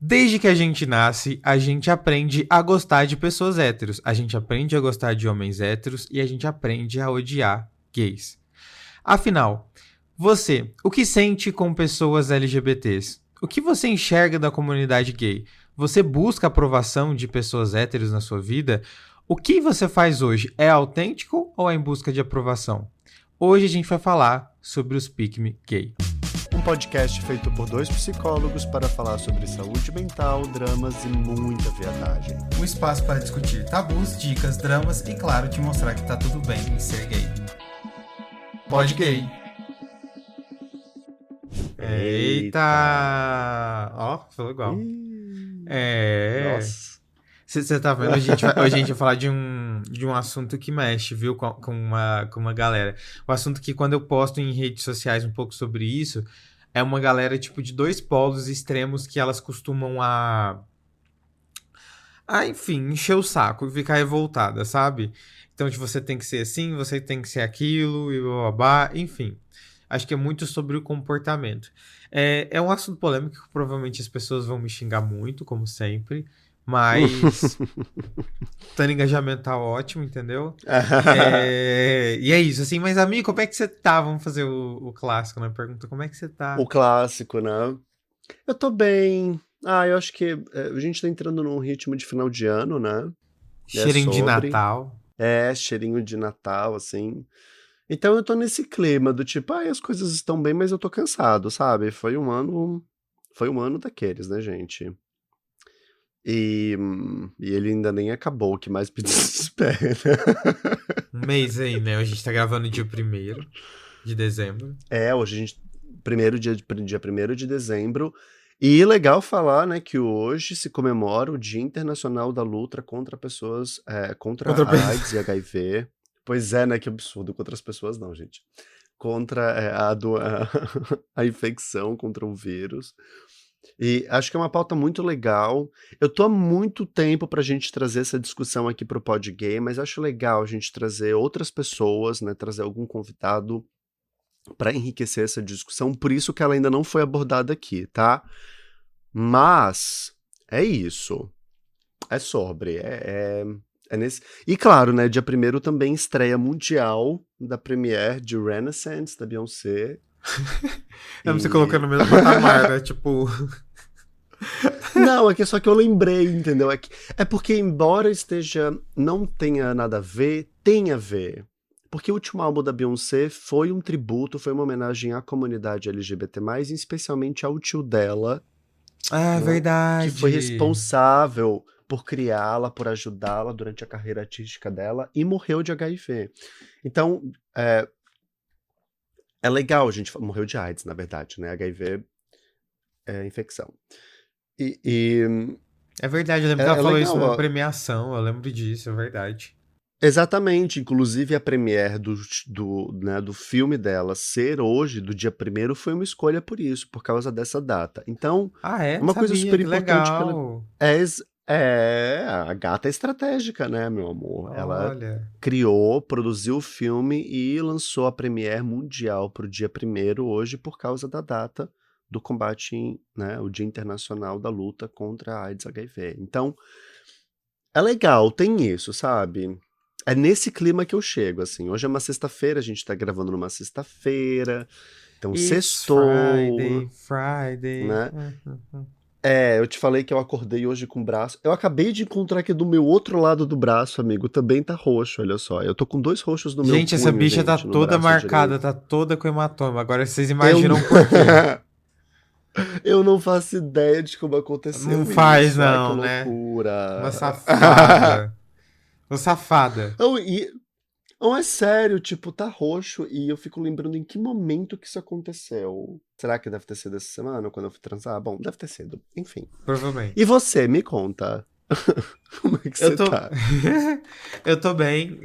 Desde que a gente nasce, a gente aprende a gostar de pessoas héteros. A gente aprende a gostar de homens héteros e a gente aprende a odiar gays. Afinal, você, o que sente com pessoas LGBTs? O que você enxerga da comunidade gay? Você busca a aprovação de pessoas héteros na sua vida? O que você faz hoje é autêntico ou é em busca de aprovação? Hoje a gente vai falar sobre os Pick Me Gay. Um podcast feito por dois psicólogos para falar sobre saúde mental, dramas e muita viadagem. Um espaço para discutir tabus, dicas, dramas e, claro, te mostrar que tá tudo bem em ser gay. Pod Gay. Eita! Ó, falou igual. Nossa. Você tá vendo? Hoje a gente vai falar de um assunto que mexe, viu? Com uma galera. O assunto que quando eu posto em redes sociais um pouco sobre isso, é uma galera tipo de dois polos extremos que elas costumam enfim, encher o saco e ficar revoltada, sabe? Então, tipo, você tem que ser assim, você tem que ser aquilo, e blá, enfim. Acho que é muito sobre o comportamento. É um assunto polêmico que provavelmente as pessoas vão me xingar muito, como sempre. Mas tá no engajamento tá ótimo, entendeu? E é isso, assim. Mas, amigo, como é que você tá? Vamos fazer o clássico, né? Pergunta, como é que você tá? O clássico, né? Eu tô bem. Eu acho que a gente tá entrando num ritmo de final de ano, né? Cheirinho de Natal. Cheirinho de Natal, assim. Então eu tô nesse clima do tipo, as coisas estão bem, mas eu tô cansado, sabe? Foi um ano daqueles, né, gente? E ele ainda nem acabou, o que mais me desespera. Um mês aí, né? A gente tá gravando dia 1º de dezembro. Hoje a gente. Dia 1º de dezembro. E legal falar, né, que hoje se comemora o Dia Internacional da Luta contra pessoas. Contra a AIDS e HIV. Pois é, né? Que absurdo. Contra as pessoas, não, gente. Contra a infecção, contra o vírus. E acho que é uma pauta muito legal. Eu tô há muito tempo pra gente trazer essa discussão aqui pro Pod Gay, mas acho legal a gente trazer outras pessoas, né? Trazer algum convidado pra enriquecer essa discussão. Por isso que ela ainda não foi abordada aqui, tá? Mas é isso. É sobre. É nesse... E claro, né? Dia 1º também estreia mundial da premiere de Renaissance, da Beyoncé. Não, você colocou no mesmo patamar, né? Tipo... Não, é que só que eu lembrei, entendeu? É porque embora não tenha nada a ver, tem a ver. Porque o último álbum da Beyoncé foi um tributo, foi uma homenagem à comunidade LGBT+, especialmente ao tio dela. É verdade. Que foi responsável por criá-la, por ajudá-la durante a carreira artística dela e morreu de HIV. Então, é legal, a gente morreu de AIDS, na verdade, né? HIV é infecção. É verdade, eu lembro que ela falou legal, isso numa premiação, eu lembro disso, é verdade. Exatamente, inclusive a premiere do filme dela ser hoje, do dia 1º, foi uma escolha por isso, por causa dessa data. Então, é uma coisa super que importante legal. que ela a gata é estratégica, né, meu amor? Olha. Ela criou, produziu o filme e lançou a premiere mundial pro dia 1º hoje por causa da data do combate, né, o Dia Internacional da Luta contra a AIDS e HIV. Então, é legal, tem isso, sabe? É nesse clima que eu chego, assim. Hoje é uma sexta-feira, a gente tá gravando numa sexta-feira. Então, sextou. Friday. Né? Eu te falei que eu acordei hoje com o braço. Eu acabei de encontrar que do meu outro lado do braço, amigo, também tá roxo, olha só. Eu tô com 2 roxos no meu punho, gente, essa bicha tá toda marcada, direito. tá toda com hematoma. Agora vocês imaginam por quê. Eu não faço ideia de como aconteceu Não isso. Faz não, Ai, que né? loucura. Uma safada. Uma safada. Não, é sério, tipo, tá roxo e eu fico lembrando em que momento que isso aconteceu. Será que deve ter sido essa semana, quando eu fui transar? Bom, deve ter sido. Enfim. Provavelmente. E você, me conta. Como é que você tá? Eu tô bem.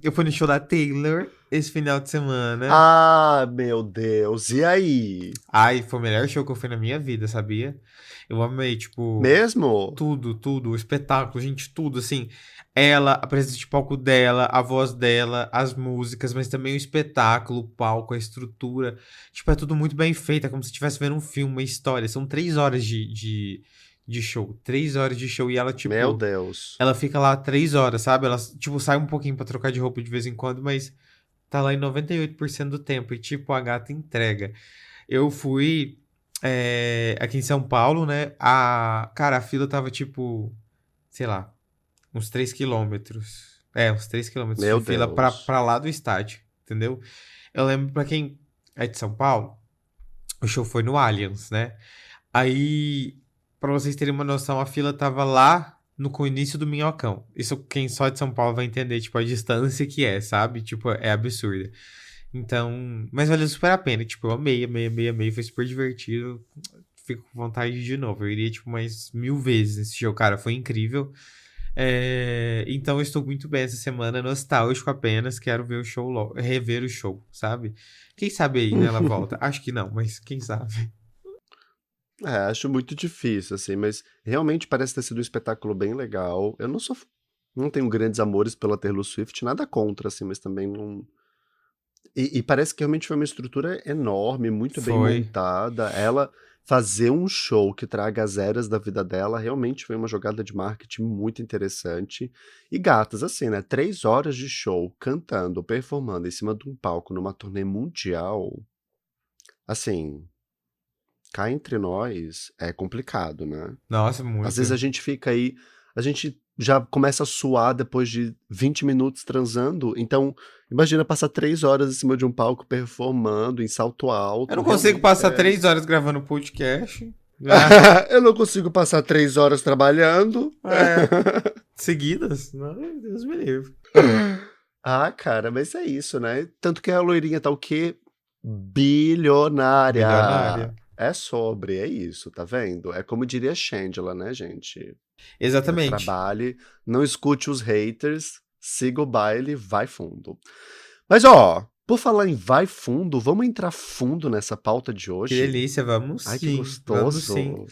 Eu fui no show da Taylor esse final de semana. Ah, meu Deus. E aí? Ai, foi o melhor show que eu fui na minha vida, sabia? Eu amei, tipo... Mesmo? Tudo, o espetáculo, gente, tudo, assim. Ela, a presença de palco dela, a voz dela, as músicas, mas também o espetáculo, o palco, a estrutura. Tipo, é tudo muito bem feito, é como se estivesse vendo um filme, uma história. São 3 horas de de show. 3 horas de show. E ela, Meu tipo, Deus. ela fica lá 3 horas, sabe? Ela, tipo, sai um pouquinho pra trocar de roupa de vez em quando, mas tá lá em 98% do tempo. E, tipo, a gata entrega. Eu fui aqui em São Paulo, né? Cara, a fila tava, tipo, sei lá, uns 3 quilômetros. Uns 3 quilômetros de Meu fila Deus. pra lá do estádio, entendeu? Eu lembro, pra quem é de São Paulo, o show foi no Allianz, né? Aí, pra vocês terem uma noção, a fila tava lá no início do Minhocão. Isso quem só é de São Paulo vai entender, tipo, a distância que é, sabe? Tipo, é absurda. Então, mas valeu super a pena. Tipo, eu amei, amei, amei, amei. Foi super divertido. Fico com vontade de ir de novo. Eu iria, tipo, mais 1000 vezes nesse show, cara. Foi incrível. Então, eu estou muito bem essa semana, nostálgico apenas. Quero ver o show, rever o show, sabe? Quem sabe aí, né, ela volta. Acho que não, mas quem sabe. Acho muito difícil, assim, mas realmente parece ter sido um espetáculo bem legal. Eu não tenho grandes amores pela Taylor Swift, nada contra, assim, mas também não. E parece que realmente foi uma estrutura enorme, muito bem Foi. montada. Ela fazer um show que traga as eras da vida dela realmente foi uma jogada de marketing muito interessante. E gatas, assim, né? 3 horas de show, cantando, performando em cima de um palco numa turnê mundial. Assim, cá entre nós é complicado, né? Nossa, Às vezes a muito. gente fica aí, a gente já começa a suar depois de 20 minutos transando, então imagina passar 3 horas em cima de um palco performando em salto Eu alto, não consigo realmente passar é. 3 horas gravando podcast. Ah, Eu não consigo passar 3 horas trabalhando. é. Seguidas? Não, Deus me livre. Ah, cara, mas é isso, né? Tanto que a loirinha tá o quê? Bilionária. Bilionária. É isso, tá vendo? É como diria Shangela, né, gente? Exatamente. Trabalhe, não escute os haters, siga o baile, vai fundo. Mas ó, por falar em vai fundo, vamos entrar fundo nessa pauta de Que hoje? delícia, vamos Ai, que sim, vamos sim. gostoso.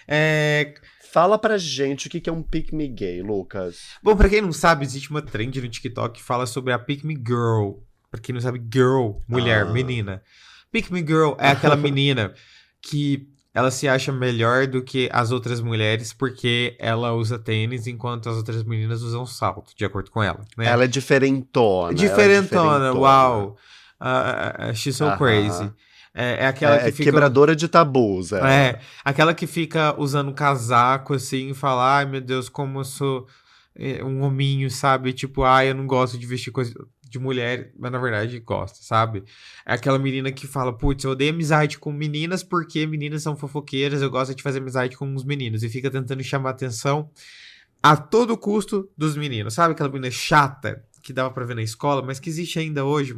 É, Fala pra gente o que é um pick me gay, Lucas. Bom, pra quem não sabe, existe uma trend no TikTok que fala sobre a Pick Me Girl. Pra quem não sabe, girl, mulher, Ah. menina. Pick Me Girl é aquela menina que ela se acha melhor do que as outras mulheres porque ela usa tênis enquanto as outras meninas usam salto, de acordo com ela, né? Ela é diferentona, ela é Diferentona, diferentona. uau. She's so crazy. Aham. É aquela É que fica. quebradora de tabus, ela. Aquela que fica usando casaco assim e fala: ai meu Deus, como eu sou um hominho, sabe? Tipo, ai, eu não gosto de vestir coisa de mulher, mas na verdade gosta, sabe? É aquela menina que fala: putz, eu odeio amizade com meninas porque meninas são fofoqueiras, eu gosto de fazer amizade com os meninos e fica tentando chamar atenção a todo custo dos meninos, sabe? Aquela menina chata que dava pra ver na escola, mas que existe ainda hoje,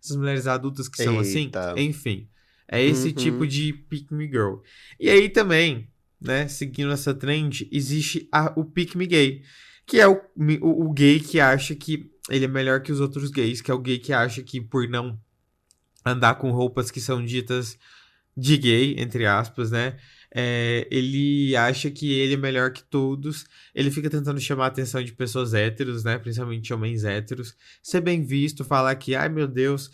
essas mulheres adultas que são assim, Eita. enfim. É esse tipo Uhum. de pick me girl. E aí também, né, seguindo essa trend, existe o pick me gay, que é o gay que acha que ele é melhor que os outros gays, que é o gay que acha que por não andar com roupas que são ditas de gay, entre aspas, né? Ele acha que ele é melhor que todos. Ele fica tentando chamar a atenção de pessoas héteros, né? Principalmente homens héteros. Ser bem visto, falar que, ai meu Deus.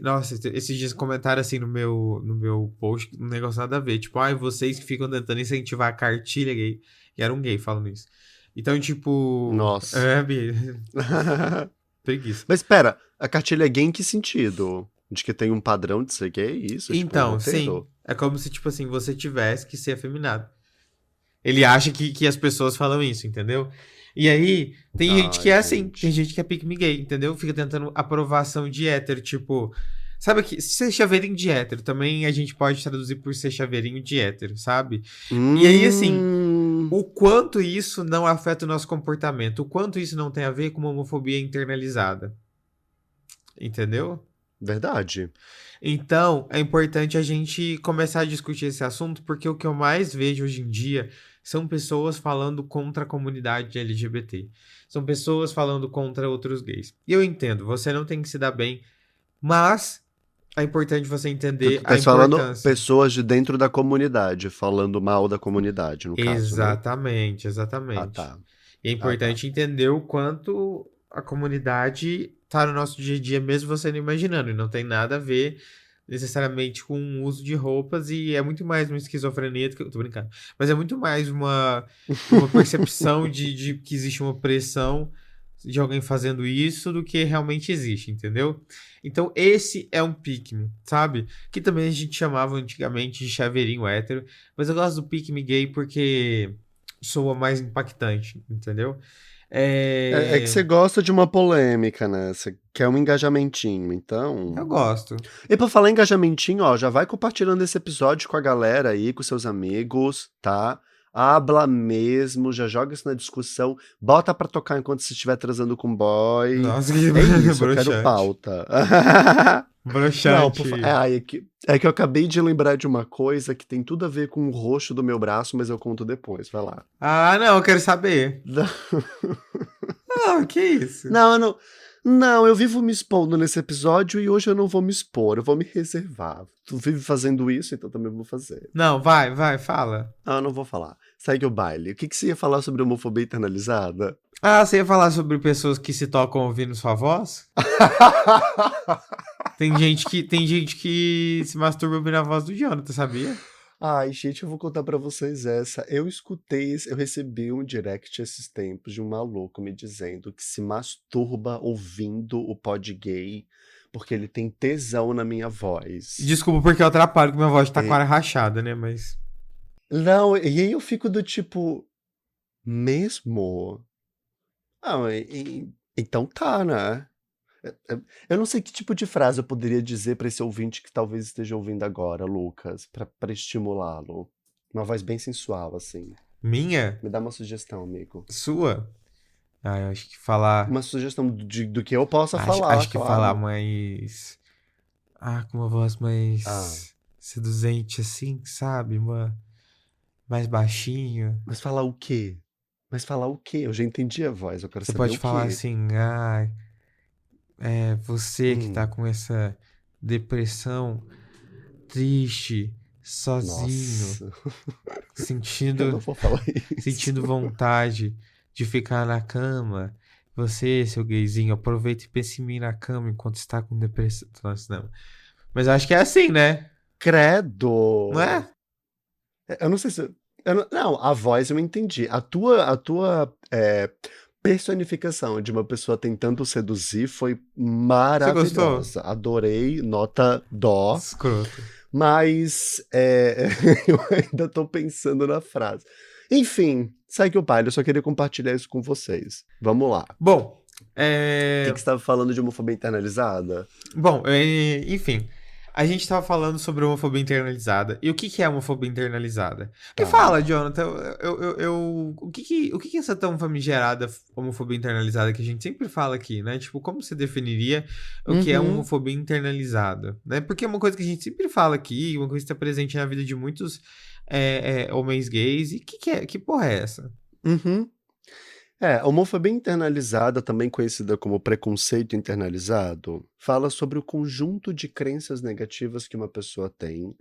Nossa, esses dias comentaram assim no meu post, um negócio nada a ver. Tipo, ai, vocês que ficam tentando incentivar a cartilha gay. E era um gay falando isso. Então, tipo. Nossa. Preguiça. Mas espera, a cartilha é gay em que sentido? De que tem um padrão de ser gay? Isso? Tipo um Então, sim. roteiro? É como se, tipo assim, você tivesse que ser afeminado. Ele acha que as pessoas falam isso, entendeu? E aí, tem gente que Ai, é assim, tem gente. gente que é pick me gay, entendeu? Fica tentando aprovação de hétero, tipo. Sabe que ser chaveirinho de hétero também a gente pode traduzir por ser chaveirinho de hétero, sabe? E aí, assim, Hum. o quanto isso não afeta o nosso comportamento, o quanto isso não tem a ver com uma homofobia internalizada, entendeu? Verdade. Então, é importante a gente começar a discutir esse assunto, porque o que eu mais vejo hoje em dia são pessoas falando contra a comunidade LGBT. São pessoas falando contra outros gays. E eu entendo, você não tem que se dar bem, mas é importante você Tu entender a tá falando importância. pessoas de dentro da comunidade, falando mal da comunidade, no caso, né? Exatamente, Ah, exatamente. tá. E é Ah, tá. importante entender o quanto a comunidade tá no nosso dia a dia, mesmo você não imaginando. E não tem nada a ver necessariamente com o uso de roupas e é muito mais uma esquizofrenia do que... Tô brincando. Mas é muito mais uma percepção de que existe uma pressão de alguém fazendo isso do que realmente existe, entendeu? Então esse é um pick me, sabe? Que também a gente chamava antigamente de chaveirinho hétero, mas eu gosto do pick me gay porque soa mais impactante, entendeu? É que É... você gosta de uma polêmica, né? Você quer um engajamentinho, Eu então. gosto. E pra falar em engajamentinho, ó, já vai compartilhando esse episódio com a galera aí, com seus amigos, tá? Habla mesmo, já joga isso na discussão, bota pra tocar enquanto você estiver transando com boy. Nossa, que É isso, eu quero broxante. pauta. Não, Broxante. é que eu acabei de lembrar de uma coisa que tem tudo a ver com o roxo do meu braço, mas eu conto depois, vai lá. Ah, não, eu quero saber. Ah, que isso? Não, eu não. Não, eu vivo me expondo nesse episódio e hoje eu não vou me expor, eu vou me reservar. Tu vive fazendo isso, então também vou fazer. Não, vai, fala. Não, eu não vou falar. Segue o baile. O que você ia falar sobre homofobia internalizada? Ah, você ia falar sobre pessoas que se tocam ouvindo sua voz? Tem gente que se masturba ouvindo a voz do Jonathan, sabia? Ai, gente, eu vou contar pra vocês essa. Eu recebi um direct esses tempos de um maluco me dizendo que se masturba ouvindo o pod gay porque ele tem tesão na minha voz. Desculpa porque eu atrapalho, que minha voz tá com a E- cara rachada, né? Mas. Não, e aí eu fico do tipo, mesmo? Ah, então tá, né? Eu não sei que tipo de frase eu poderia dizer pra esse ouvinte que talvez esteja ouvindo agora, Lucas, pra estimulá-lo. Uma voz bem sensual, assim. Minha? Me dá uma sugestão, amigo. Sua? Ah, eu acho que falar. Uma sugestão do que eu possa Acho, falar, acho que falar claro. mais. Ah, com uma voz Ah, mais seduzente, assim, sabe? Mais baixinho. mas falar o quê? Mas falar o quê? Eu já entendi a voz, eu quero Você saber pode o falar quê. assim, ah, é você que tá Hum, com essa depressão, triste, sozinho, nossa, eu não sentindo, vou falar isso. sentindo vontade de ficar na cama. Você, seu gayzinho, aproveita e pense em mim na cama enquanto está com depressão. Nossa, não. Mas eu acho que é assim, né? Não Credo! é? Eu não sei se. Não, a voz eu entendi. A tua personificação de uma pessoa tentando seduzir foi Você gostou? maravilhosa. Adorei, nota dó. Escroto. Mas eu ainda tô pensando na frase. Enfim, segue o baile. Eu só queria compartilhar isso com vocês. Vamos lá. Bom, O que você estava falando de homofobia internalizada? Enfim, a gente tava falando sobre homofobia internalizada. E o que que é homofobia internalizada? Me Tá. fala, Jonathan, o que que é essa tão famigerada homofobia internalizada que a gente sempre fala aqui, né? Tipo, como você definiria o que é Uhum. homofobia internalizada, né? Porque é uma coisa que a gente sempre fala aqui, uma coisa que está presente na vida de muitos homens gays. E que porra é essa? Uhum. Homofobia internalizada, também conhecida como preconceito internalizado, fala sobre o conjunto de crenças negativas que uma pessoa tem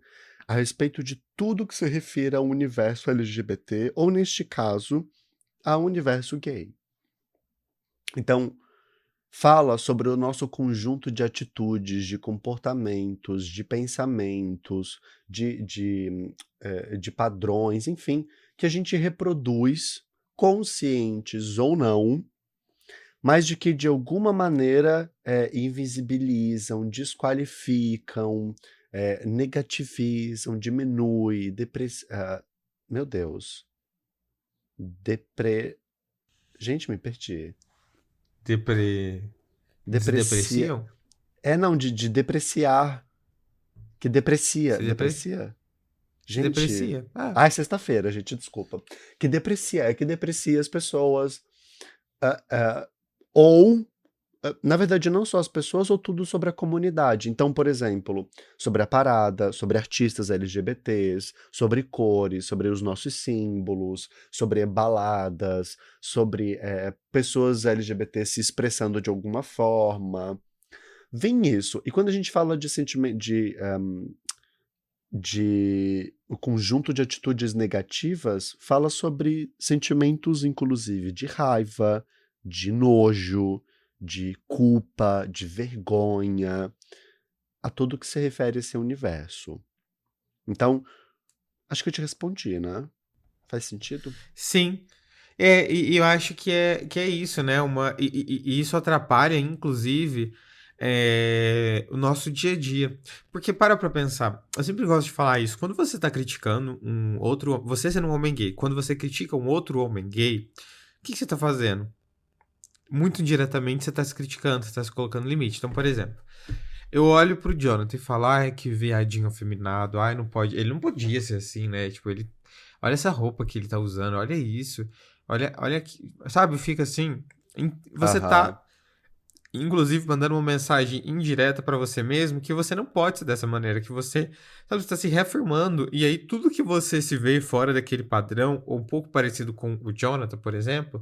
a respeito de tudo que se refere ao universo LGBT, ou neste caso, ao universo gay. Então, fala sobre o nosso conjunto de atitudes, de comportamentos, de pensamentos, de padrões, enfim, que a gente reproduz, conscientes ou não, mas de que de alguma maneira invisibilizam, desqualificam, negativizam, diminui, meu Deus, depre... Gente, me perdi. Depre... Deprecia. Desdepreciam? Não, de depreciar. Que deprecia. Se Deprecia? Gente. deprecia. Ah, Ah, é sexta-feira, gente, desculpa. Que deprecia as pessoas. ah, ah, ou, na verdade, não só as pessoas, ou tudo sobre a comunidade. Então, por exemplo, sobre a parada, sobre artistas LGBTs, sobre cores, sobre os nossos símbolos, sobre baladas, sobre pessoas LGBT se expressando de alguma forma. Vem isso. E quando a gente fala de sentimento, de o conjunto de atitudes negativas, fala sobre sentimentos, inclusive, de raiva, de nojo, de culpa, de vergonha. a tudo que se refere a esse universo. Então, acho que eu te respondi, né? Faz sentido? Sim. E eu acho que é isso, né? E isso atrapalha, inclusive, o nosso dia a dia. Porque pra pensar, eu sempre gosto de falar isso. Quando você tá criticando um outro. Você sendo um homem gay, quando você critica um outro homem gay, o que você tá fazendo? Muito indiretamente você tá se criticando, você tá se colocando limite. Então, por exemplo, eu olho pro Jonathan e falo, ai, que viadinho afeminado, ai, não pode. Ele não podia ser assim, né? Tipo, ele. Olha essa roupa que ele tá usando, olha isso. Olha aqui. Sabe, fica assim. Você Aham. tá, inclusive, mandando uma mensagem indireta pra você mesmo que você não pode ser dessa maneira, que você, sabe, está se reafirmando. E aí, tudo que você se vê fora daquele padrão, ou um pouco parecido com o Jonathan, por exemplo.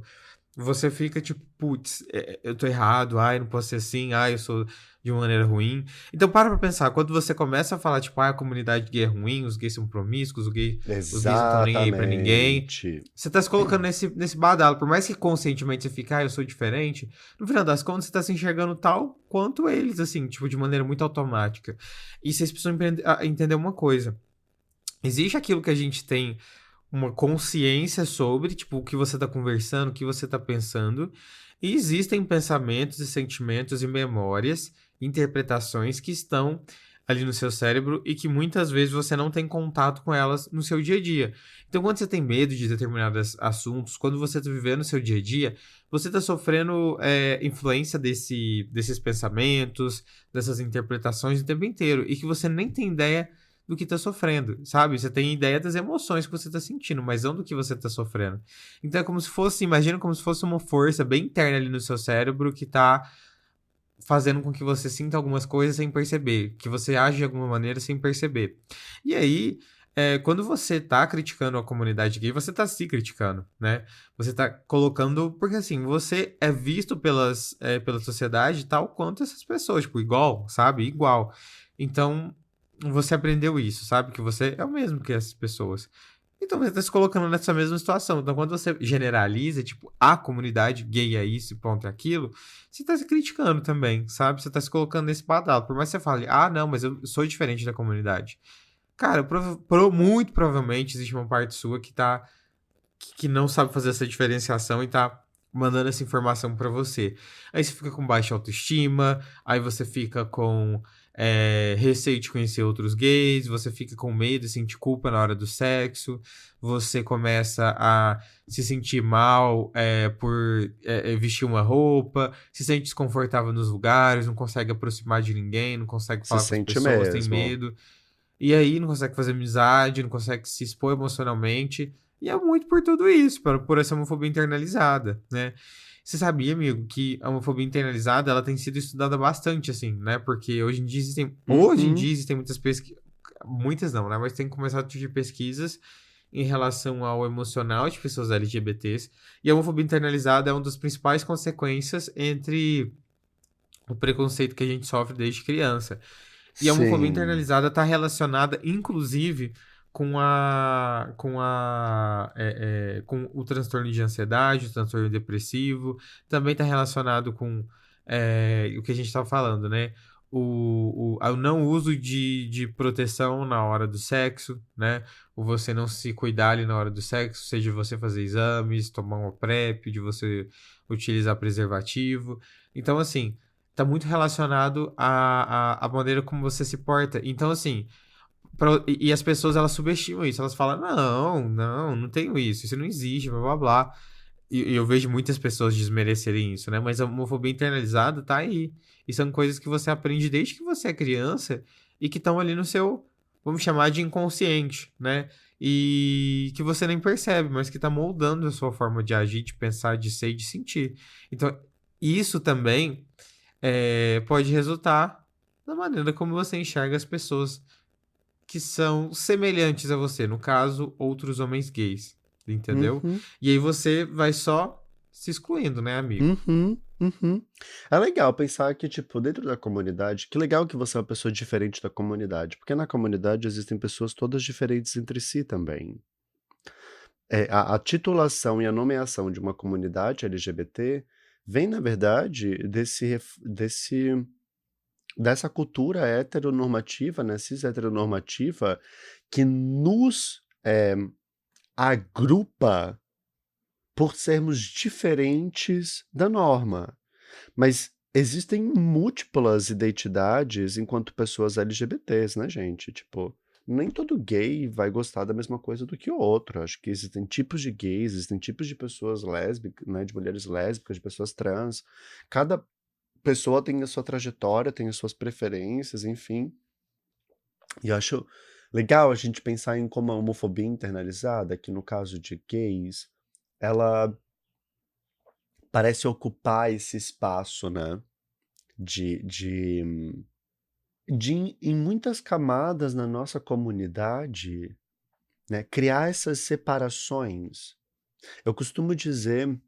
Você fica tipo, putz, eu tô errado, ai, não posso ser assim, ai, eu sou de uma maneira ruim. Então para pra pensar, quando você começa a falar, tipo, a comunidade gay é ruim, os gays são promíscuos, os gays não estão nem aí pra ninguém, Exatamente. você tá se colocando nesse badalo. Por mais que conscientemente você fique, eu sou diferente, no final das contas você tá se enxergando tal quanto eles, assim, tipo, de maneira muito automática. E vocês precisam entender uma coisa. Existe aquilo que a gente tem uma consciência sobre, tipo, o que você está conversando, o que você está pensando. E existem pensamentos e sentimentos e memórias, interpretações que estão ali no seu cérebro e que muitas vezes você não tem contato com elas no seu dia a dia. Então, quando você tem medo de determinados assuntos, quando você está vivendo o seu dia a dia, você está sofrendo influência desses pensamentos, dessas interpretações o tempo inteiro e que você nem tem ideia do que tá sofrendo, sabe? Você tem ideia das emoções que você tá sentindo, mas não do que você tá sofrendo. Então é como se fosse, imagina como se fosse uma força bem interna ali no seu cérebro que tá fazendo com que você sinta algumas coisas sem perceber, que você age de alguma maneira sem perceber. E aí, quando você tá criticando a comunidade gay, você tá se criticando, né? Você tá colocando, porque assim, você é visto pela sociedade tal quanto essas pessoas, tipo, igual, sabe? Igual. Então, você aprendeu isso, sabe? Que você é o mesmo que essas pessoas. Então você está se colocando nessa mesma situação. Então, quando você generaliza, tipo, a comunidade gay é isso, ponto é aquilo, você está se criticando também, sabe? Você está se colocando nesse badalo. Por mais que você fale, não, mas eu sou diferente da comunidade. Cara, muito provavelmente existe uma parte sua que não sabe fazer essa diferenciação e tá mandando essa informação pra você. Aí você fica com baixa autoestima, aí você fica com receio de conhecer outros gays, você fica com medo e sentir culpa na hora do sexo, você começa a se sentir mal por vestir uma roupa, se sente desconfortável nos lugares, não consegue aproximar de ninguém, não consegue Se falar com as sente pessoas, tem mesmo. medo. E aí não consegue fazer amizade, não consegue se expor emocionalmente. E é muito por tudo isso, por essa homofobia internalizada, né? Você sabia, amigo, que a homofobia internalizada ela tem sido estudada bastante, assim, né? Porque hoje em Uhum. dia existem muitas pesquisas, muitas não, né? Mas tem começado a surgir pesquisas em relação ao emocional de pessoas LGBTs. E a homofobia internalizada é uma das principais consequências entre o preconceito que a gente sofre desde criança. E a homofobia Sim. internalizada está relacionada, inclusive, com o transtorno de ansiedade, o transtorno depressivo. Também está relacionado com o que a gente estava falando, né? O não uso de proteção na hora do sexo, né? O você não se cuidar ali na hora do sexo, seja você fazer exames, tomar uma PrEP, de você utilizar preservativo. Então, assim, tá muito relacionado à maneira como você se porta. Então, assim, e as pessoas elas subestimam isso. Elas falam: não tenho isso não existe, blá blá blá. E eu vejo muitas pessoas desmerecerem isso, né? Mas a homofobia internalizada tá aí. E são coisas que você aprende desde que você é criança e que estão ali no seu, vamos chamar de inconsciente, né? E que você nem percebe, mas que tá moldando a sua forma de agir, de pensar, de ser e de sentir. Então, isso também pode resultar na maneira como você enxerga as pessoas que são semelhantes a você, no caso, outros homens gays, entendeu? Uhum. E aí você vai só se excluindo, né, amigo? Uhum. Uhum. É legal pensar que, tipo, dentro da comunidade, que legal que você é uma pessoa diferente da comunidade, porque na comunidade existem pessoas todas diferentes entre si também. A titulação e a nomeação de uma comunidade LGBT vem, na verdade, desse dessa cultura heteronormativa, né, cis heteronormativa, que nos agrupa por sermos diferentes da norma. Mas existem múltiplas identidades enquanto pessoas LGBTs, né, gente? Tipo, nem todo gay vai gostar da mesma coisa do que o outro. Acho que existem tipos de gays, existem tipos de pessoas lésbicas, né, de mulheres lésbicas, de pessoas trans. Cada pessoa tem a sua trajetória, tem as suas preferências, enfim. E eu acho legal a gente pensar em como a homofobia internalizada, que no caso de gays, ela parece ocupar esse espaço, né? De, de, em muitas camadas na nossa comunidade, né, criar essas separações. Eu costumo dizer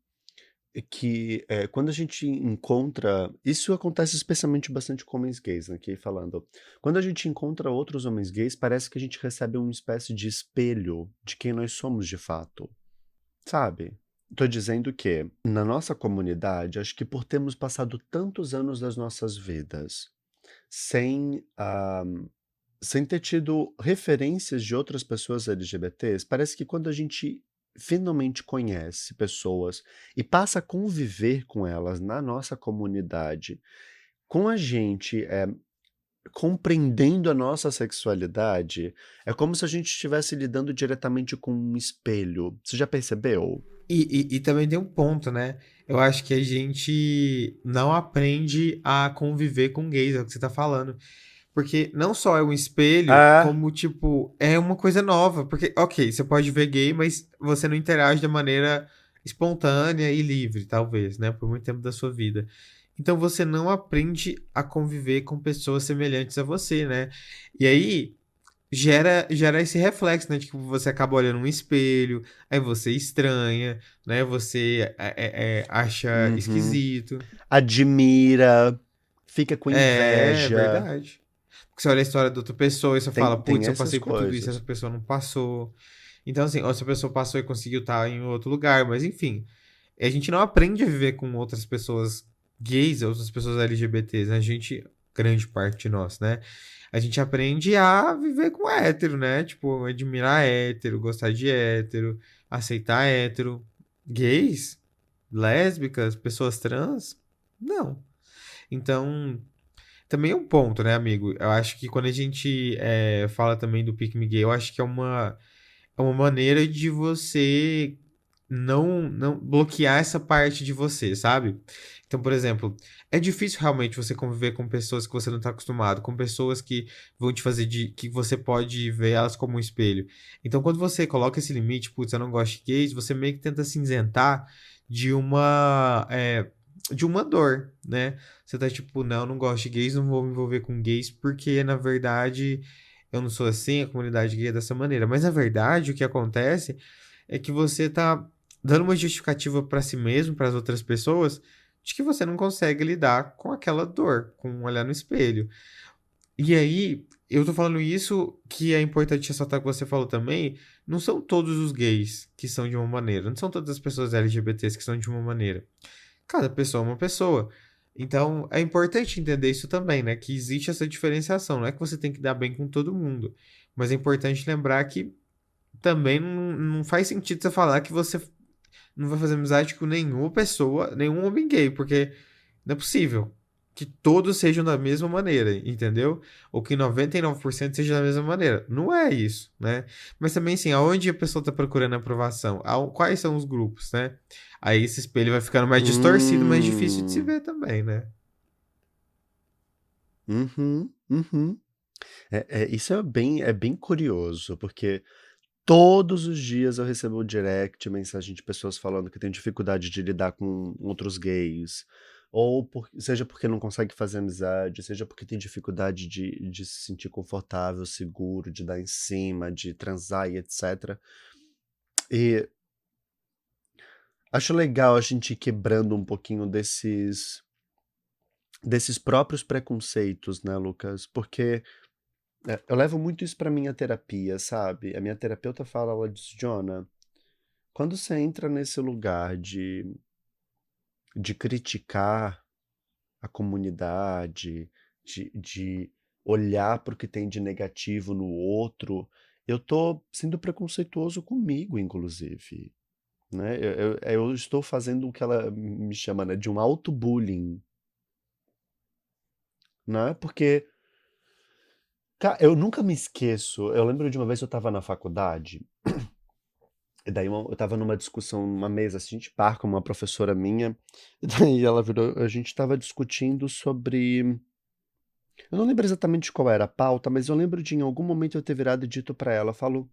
que quando a gente encontra. Isso acontece especialmente bastante com homens gays, né? Aqui falando. Quando a gente encontra outros homens gays, parece que a gente recebe uma espécie de espelho de quem nós somos de fato. Sabe? Tô dizendo que, na nossa comunidade, acho que por termos passado tantos anos das nossas vidas sem, sem ter tido referências de outras pessoas LGBTs, parece que quando a gente finalmente conhece pessoas e passa a conviver com elas na nossa comunidade, com a gente compreendendo a nossa sexualidade, é como se a gente estivesse lidando diretamente com um espelho. Você já percebeu? E também tem um ponto, né? Eu acho que a gente não aprende a conviver com gays, é o que você tá falando. Porque não só é um espelho, Ah, como, tipo, é uma coisa nova. Porque, ok, você pode ver gay, mas você não interage de maneira espontânea e livre, talvez, né? Por muito tempo da sua vida. Então você não aprende a conviver com pessoas semelhantes a você, né? E aí gera esse reflexo, né? De que você acaba olhando um espelho, aí você estranha, né? Você acha uhum. esquisito. Admira, fica com É inveja. verdade. Porque você olha a história de outra pessoa e você fala, Tem putz, eu essas passei por tudo isso, essa coisas. pessoa não passou. Então, assim, ou essa pessoa passou e conseguiu estar em outro lugar, mas enfim. A gente não aprende a viver com outras pessoas gays, outras pessoas LGBTs, né? A gente, grande parte de nós, né? A gente aprende a viver com hétero, né? Tipo, admirar hétero, gostar de hétero, aceitar hétero. Gays, lésbicas, pessoas trans, não. Então, também é um ponto, né, amigo? Eu acho que quando a gente fala também do Pick Me Gay, eu acho que é uma maneira de você não bloquear essa parte de você, sabe? Então, por exemplo, é difícil realmente você conviver com pessoas que você não está acostumado, com pessoas que vão te fazer que você pode ver elas como um espelho. Então, quando você coloca esse limite, putz, eu não gosto de gays, você meio que tenta cinzentar de uma dor, né? Você tá tipo, não, eu não gosto de gays, não vou me envolver com gays, porque na verdade eu não sou assim, a comunidade gay é dessa maneira. Mas na verdade o que acontece é que você tá dando uma justificativa pra si mesmo, para as outras pessoas, de que você não consegue lidar com aquela dor, com olhar no espelho. E aí, eu tô falando isso que é importante ressaltar que você falou também, não são todos os gays que são de uma maneira, não são todas as pessoas LGBTs que são de uma maneira. Cada pessoa é uma pessoa. Então, é importante entender isso também, né? Que existe essa diferenciação. Não é que você tem que dar bem com todo mundo. Mas é importante lembrar que também não faz sentido você falar que você não vai fazer amizade com nenhuma pessoa, nenhum homem gay, porque não é possível que todos sejam da mesma maneira, entendeu? Ou que 99% seja da mesma maneira. Não é isso, né? Mas também, assim, aonde a pessoa está procurando aprovação? Quais são os grupos, né? Aí esse espelho vai ficando mais distorcido, mais difícil de se Hum. ver também, né? Uhum, uhum. Isso é bem curioso, porque todos os dias eu recebo um direct, mensagem de pessoas falando que tem dificuldade de lidar com outros gays, ou seja porque não consegue fazer amizade, seja porque tem dificuldade de se sentir confortável, seguro, de dar em cima, de transar e etc. E acho legal a gente ir quebrando um pouquinho desses próprios preconceitos, né, Lucas? Porque eu levo muito isso pra minha terapia, sabe? A minha terapeuta fala, ela diz, Jonah, quando você entra nesse lugar de criticar a comunidade, de olhar para o que tem de negativo no outro, eu tô sendo preconceituoso comigo, inclusive, né? Eu estou fazendo o que ela me chama, né, de um auto-bullying, né? Porque, cara, eu nunca me esqueço. Eu lembro de uma vez que eu estava na faculdade, e daí eu estava numa discussão, numa mesa assim de par com uma professora minha, e daí ela virou, a gente estava discutindo sobre. Eu não lembro exatamente qual era a pauta, mas eu lembro de em algum momento eu ter virado e dito para ela, eu falo,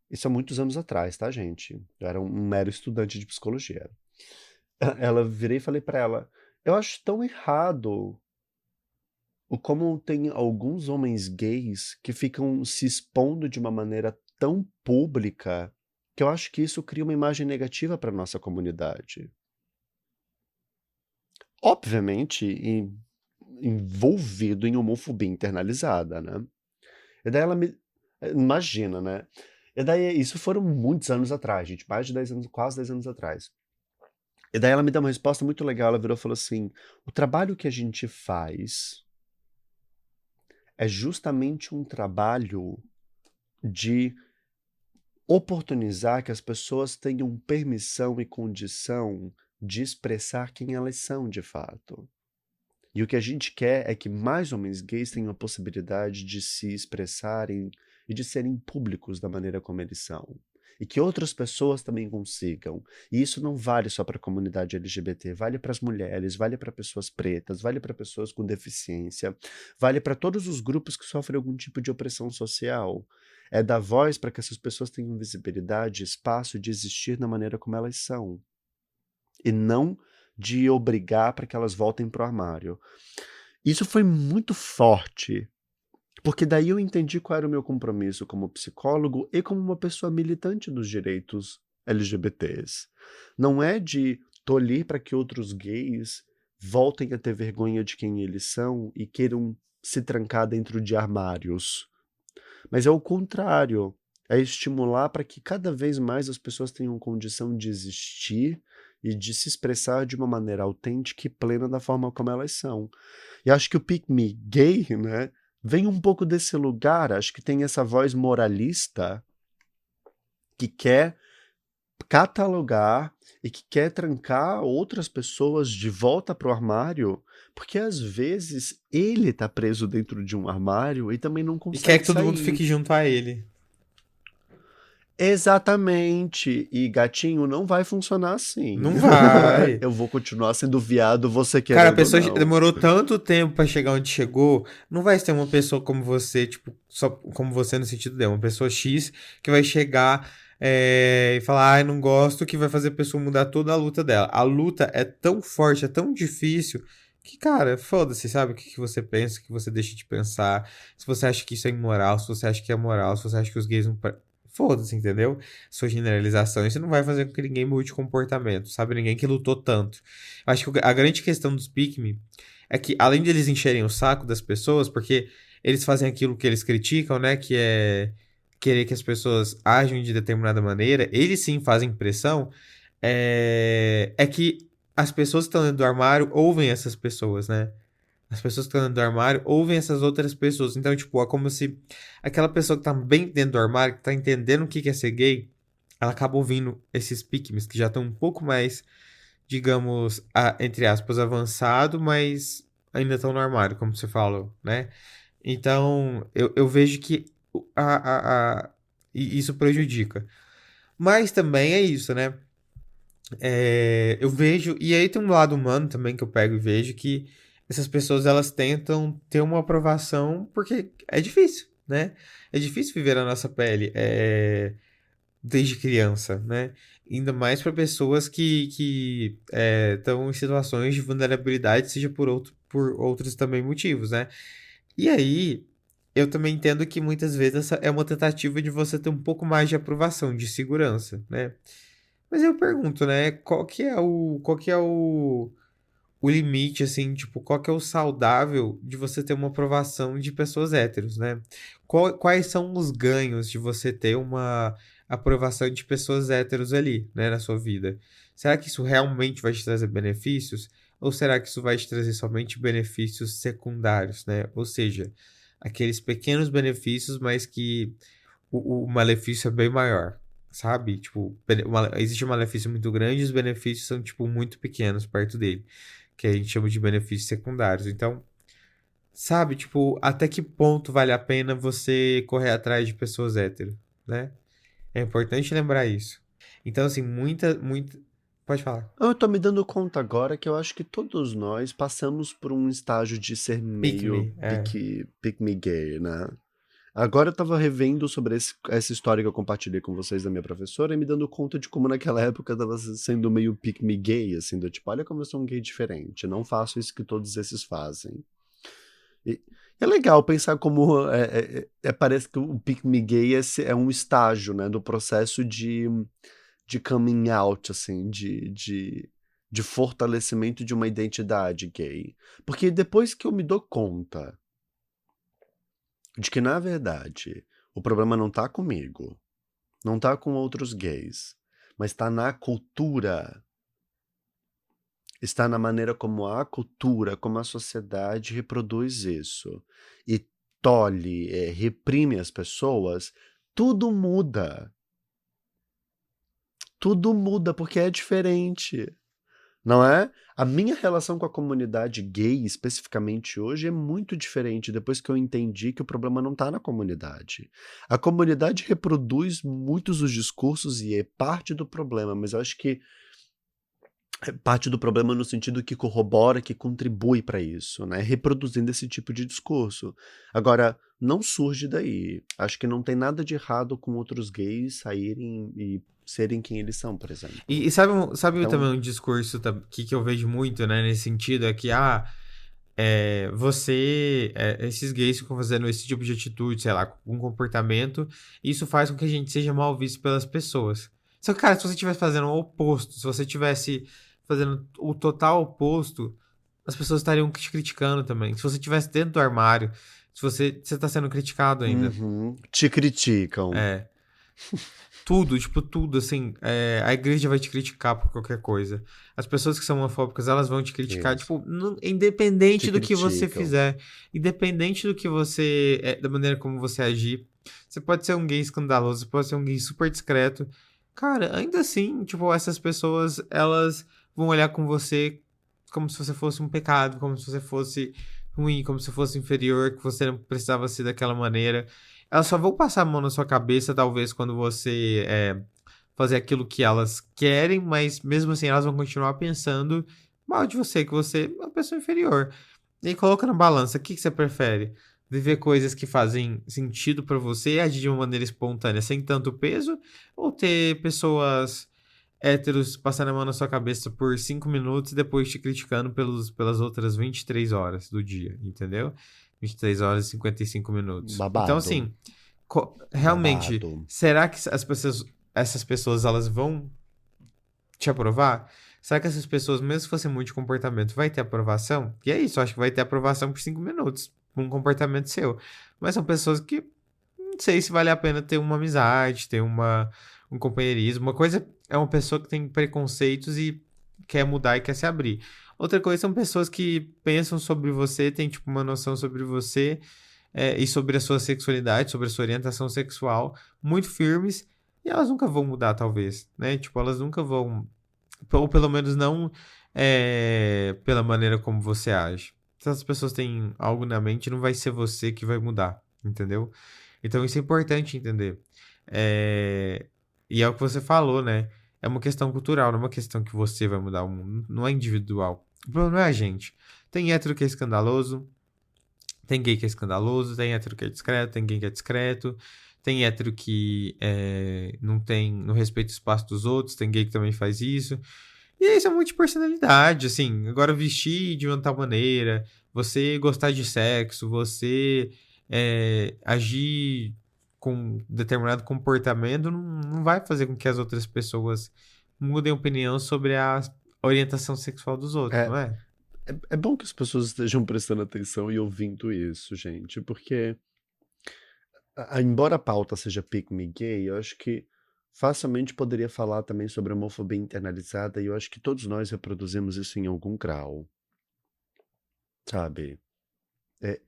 isso há muitos anos atrás, tá, gente? Eu era um mero estudante de psicologia. Ela virei e falei para ela, eu acho tão errado o como tem alguns homens gays que ficam se expondo de uma maneira tão pública que eu acho que isso cria uma imagem negativa para nossa comunidade. Obviamente, envolvido em homofobia internalizada, né? E daí ela me. Imagina, né? E daí, isso foram muitos anos atrás, gente, mais de 10 anos, quase 10 anos atrás. E daí ela me deu uma resposta muito legal, ela virou e falou assim: o trabalho que a gente faz é justamente um trabalho de oportunizar que as pessoas tenham permissão e condição de expressar quem elas são de fato. E o que a gente quer é que mais homens gays tenham a possibilidade de se expressarem e de serem públicos da maneira como eles são. E que outras pessoas também consigam. E isso não vale só para a comunidade LGBT, vale para as mulheres, vale para pessoas pretas, vale para pessoas com deficiência, vale para todos os grupos que sofrem algum tipo de opressão social. É dar voz para que essas pessoas tenham visibilidade, espaço de existir da maneira como elas são. E não de obrigar para que elas voltem pro armário. Isso foi muito forte, porque daí eu entendi qual era o meu compromisso como psicólogo e como uma pessoa militante dos direitos LGBTs. Não é de tolir para que outros gays voltem a ter vergonha de quem eles são e queiram se trancar dentro de armários. Mas é o contrário. É estimular para que cada vez mais as pessoas tenham condição de existir e de se expressar de uma maneira autêntica e plena da forma como elas são. E acho que o Pick Me Gay, né, vem um pouco desse lugar. Acho que tem essa voz moralista que quer catalogar e que quer trancar outras pessoas de volta pro armário, porque às vezes ele tá preso dentro de um armário e também não E quer consegue que todo mundo sair. fique junto a ele. Exatamente. E gatinho não vai funcionar assim. Não vai. Eu vou continuar sendo viado, você Cara, a querendo ou pessoa não. demorou tanto tempo pra chegar onde chegou. Não vai ser uma pessoa como você, tipo, só como você no sentido de uma pessoa X que vai chegar e falar, ai, não gosto, que vai fazer a pessoa mudar toda a luta dela. A luta é tão forte, é tão difícil, que, cara, foda-se, sabe? O que que você pensa, o que você deixa de pensar. Se você acha que isso é imoral, se você acha que é moral, se você acha que os gays não. Foda-se, entendeu? Sua generalização. Isso não vai fazer com que ninguém mude comportamento, sabe? Ninguém que lutou tanto. Eu acho que a grande questão dos Pikmin é que, além de eles encherem o saco das pessoas, porque eles fazem aquilo que eles criticam, né? Que é querer que as pessoas ajam de determinada maneira, eles sim fazem pressão. É que as pessoas que estão dentro do armário ouvem essas pessoas, né? As pessoas que estão dentro do armário ouvem essas outras pessoas. Então, tipo, é como se aquela pessoa que tá bem dentro do armário, que tá entendendo o que é ser gay, ela acaba ouvindo esses Pikmins que já estão um pouco mais, digamos, entre aspas, avançado, mas ainda estão no armário, como você falou, né? Então, eu vejo que e isso prejudica. Mas também é isso, né? Eu vejo, e aí tem um lado humano também que eu pego e vejo que essas pessoas elas tentam ter uma aprovação porque é difícil, né? É difícil viver a nossa pele desde criança, né? Ainda mais para pessoas que estão em situações de vulnerabilidade, seja por outros também motivos, né? E aí, eu também entendo que muitas vezes essa é uma tentativa de você ter um pouco mais de aprovação, de segurança, né? Mas eu pergunto, né? Qual que é o limite, assim, tipo, qual que é o saudável de você ter uma aprovação de pessoas héteros, né? Quais são os ganhos de você ter uma aprovação de pessoas héteros ali, né, na sua vida? Será que isso realmente vai te trazer benefícios? Ou será que isso vai te trazer somente benefícios secundários, né? Ou seja, aqueles pequenos benefícios, mas que o malefício é bem maior, sabe? Tipo, existe um malefício muito grande e os benefícios são, tipo, muito pequenos perto dele, que a gente chama de benefícios secundários. Então, sabe, tipo, até que ponto vale a pena você correr atrás de pessoas hétero, né? É importante lembrar isso. Então, assim, muita. Pode falar. Eu tô me dando conta agora que eu acho que todos nós passamos por um estágio de ser Pick meio me. É. pick me gay, né? Agora eu tava revendo sobre essa história que eu compartilhei com vocês da minha professora e me dando conta de como naquela época eu tava sendo meio pick me gay, assim, do tipo, olha como eu sou um gay diferente, não faço isso que todos esses fazem. E é legal pensar como parece que o pick me gay é um estágio, né, do processo de coming out, assim, de fortalecimento de uma identidade gay. Porque depois que eu me dou conta de que, na verdade, o problema não tá comigo, não tá com outros gays, mas tá na cultura, está na maneira como a cultura, como a sociedade reproduz isso e tolhe, reprime as pessoas, tudo muda. Tudo muda porque é diferente. Não é? A minha relação com a comunidade gay, especificamente hoje, é muito diferente depois que eu entendi que o problema não está na comunidade. A comunidade reproduz muitos dos discursos e é parte do problema, mas eu acho que é parte do problema no sentido que corrobora, que contribui para isso, né? Reproduzindo esse tipo de discurso. Agora, não surge daí. Acho que não tem nada de errado com outros gays saírem e serem quem eles são, por exemplo. E sabe Então, também um discurso que eu vejo muito, né, nesse sentido, é que, esses gays ficam fazendo esse tipo de atitude, sei lá, um comportamento, e isso faz com que a gente seja mal visto pelas pessoas. Só que, cara, se você estivesse fazendo o oposto, se você estivesse fazendo o total oposto, as pessoas estariam te criticando também. Se você estivesse dentro do armário, se você tá sendo criticado ainda. te criticam. É. Tudo, tipo, tudo, assim, a igreja vai te criticar por qualquer coisa. As pessoas que são homofóbicas, elas vão te criticar, Isso. tipo, Te independente do que você criticam. fizer, independente do que você, da maneira como você agir. Você pode ser um gay escandaloso, você pode ser um gay super discreto. Cara, ainda assim, tipo, essas pessoas, elas vão olhar com você como se você fosse um pecado, como se você fosse ruim, como se fosse inferior, que você não precisava ser daquela maneira. Elas só vão passar a mão na sua cabeça, talvez, quando você fazer aquilo que elas querem, mas mesmo assim elas vão continuar pensando mal de você, que você é uma pessoa inferior. E aí coloca na balança, o que você prefere? Viver coisas que fazem sentido pra você, agir de uma maneira espontânea, sem tanto peso, ou ter pessoas héteros passando a mão na sua cabeça por 5 minutos e depois te criticando pelas outras 23 horas do dia, entendeu? 23 horas e 55 minutos. Então, Babado. assim, realmente, Babado. será que essas pessoas elas vão te aprovar? Será que essas pessoas, mesmo se fosse muito de comportamento, vai ter aprovação? E é isso, eu acho que vai ter aprovação por 5 minutos, por um comportamento seu. Mas são pessoas que não sei se vale a pena ter uma amizade, ter um companheirismo. Uma coisa é uma pessoa que tem preconceitos e quer mudar e quer se abrir. Outra coisa são pessoas que pensam sobre você, têm tipo uma noção sobre você e sobre a sua sexualidade, sobre a sua orientação sexual, muito firmes, e elas nunca vão mudar, talvez, né? Tipo, elas nunca vão, ou pelo menos não pela maneira como você age. Se as pessoas têm algo na mente, não vai ser você que vai mudar, entendeu? Então isso é importante entender. É, E é o que você falou, né? É uma questão cultural, não é uma questão que você vai mudar o mundo, não é individual. O problema é a gente. Tem hétero que é escandaloso, tem gay que é escandaloso, tem hétero que é discreto, tem gay que é discreto, tem hétero que não respeita o espaço dos outros, tem gay que também faz isso. E isso é muito de personalidade, assim. Agora, vestir de uma tal maneira, você gostar de sexo, você agir com determinado comportamento, não vai fazer com que as outras pessoas mudem opinião sobre a orientação sexual dos outros, É, não é? é bom que as pessoas estejam prestando atenção e ouvindo isso, gente, porque embora a pauta seja pick me gay, eu acho que facilmente poderia falar também sobre homofobia internalizada, e eu acho que todos nós reproduzimos isso em algum grau, sabe? É,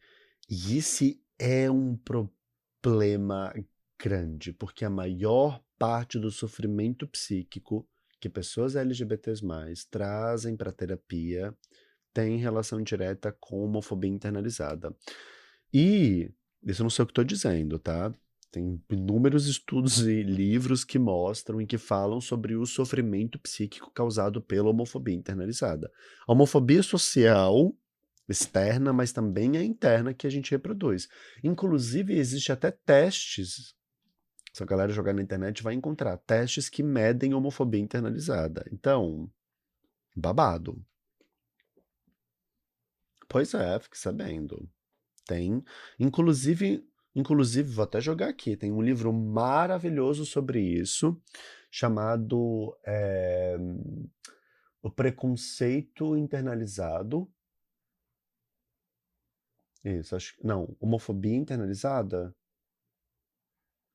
e esse é um problema grande, porque a maior parte do sofrimento psíquico que pessoas LGBTs+, trazem para terapia tem relação direta com homofobia internalizada. E isso eu não sei o que estou dizendo, tá? Tem inúmeros estudos e livros que mostram e que falam sobre o sofrimento psíquico causado pela homofobia internalizada. A homofobia social externa, mas também a interna que a gente reproduz. Inclusive, existe até testes. Se a galera jogar na internet, vai encontrar testes que medem homofobia internalizada. Então, babado. Pois é, fique sabendo. Tem, inclusive, vou até jogar aqui, tem um livro maravilhoso sobre isso, chamado O Preconceito Internalizado. Isso, não, Homofobia Internalizada?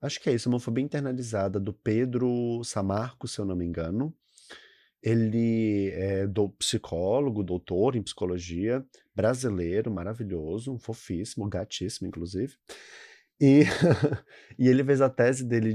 Acho que é isso, Homofobia Internalizada, do Pedro Samarco, se eu não me engano. Ele é psicólogo, doutor em psicologia, brasileiro, maravilhoso, um fofíssimo, gatíssimo, inclusive. E, e ele fez a tese dele